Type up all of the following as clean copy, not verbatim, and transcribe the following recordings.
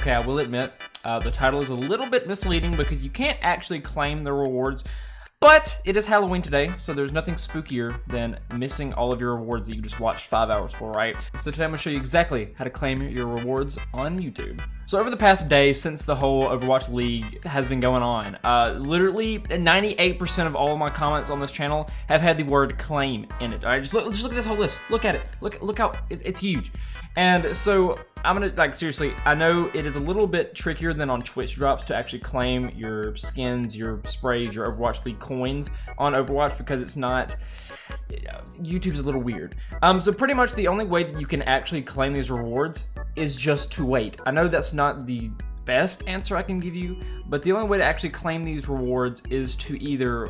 Okay, I will admit, the title is a little bit misleading because you can't actually claim the rewards, but it is Halloween today, so there's nothing spookier than missing all of your rewards that you just watched 5 hours for, right? So today I'm gonna show you exactly how to claim your rewards on YouTube. So over the past day, since the whole Overwatch League has been going on, literally 98% of all of my comments on this channel have had the word claim in it. All right, just look at this whole list. Look at it. Look how it's huge. And so I'm gonna, like, seriously, I know it is a little bit trickier than on Twitch drops to actually claim your skins, your sprays, your Overwatch League coins on Overwatch because it's not, YouTube's a little weird. So pretty much the only way that you can actually claim these rewards is just to wait. I know that's not the best answer I can give you, but the only way to actually claim these rewards is to either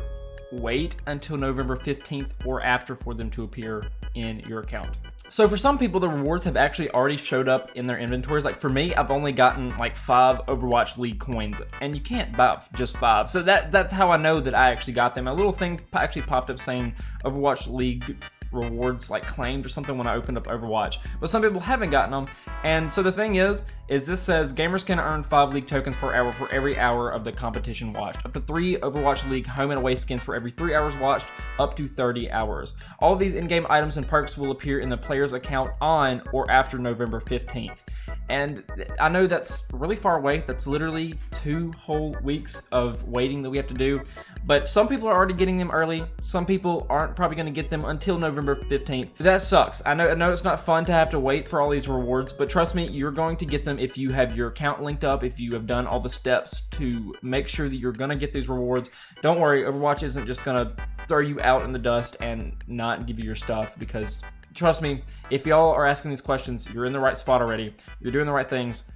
wait until November 15th or after for them to appear in your account. So for some people, the rewards have actually already showed up in their inventories. Like for me, I've only gotten like 5 Overwatch League coins, and you can't buy just 5. So that's how I know that I actually got them. A little thing actually popped up saying Overwatch League rewards like claimed or something when I opened up Overwatch, but some people haven't gotten them. And so the thing is this says gamers can earn 5 league tokens per hour for every hour of the competition watched, up to 3 Overwatch League home and away skins for every 3 hours watched, up to 30 hours. All of these in-game items and perks will appear in the player's account on or after November 15th. And I know that's really far away. That's literally 2 whole weeks of waiting that we have to do. But some people are already getting them early. Some people aren't probably going to get them until November 15th. That sucks. I know it's not fun to have to wait for all these rewards, but trust me, you're going to get them if you have your account linked up, if you have done all the steps to make sure that you're going to get these rewards. Don't worry, Overwatch isn't just going to throw you out in the dust and not give you your stuff, because trust me, if y'all are asking these questions, you're in the right spot already. You're doing the right things.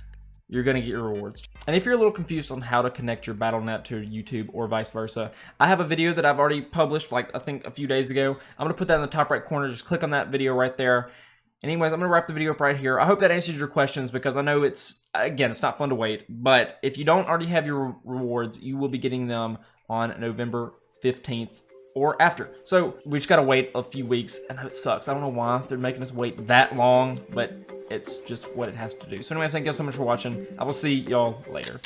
You're gonna get your rewards. And if you're a little confused on how to connect your battlenet to YouTube or vice versa, I have a video that I've already published, like I think a few days ago. I'm gonna put that in the top right corner. Just click on that video right there. Anyways, I'm gonna wrap the video up right here. I hope that answers your questions, because I know it's not fun to wait, but if you don't already have your rewards, you will be getting them on November 15th or after. So we just gotta wait a few weeks. I know it sucks. I don't know why they're making us wait that long, but it's just what it has to do. So anyways, thank you so much for watching. I will see y'all later.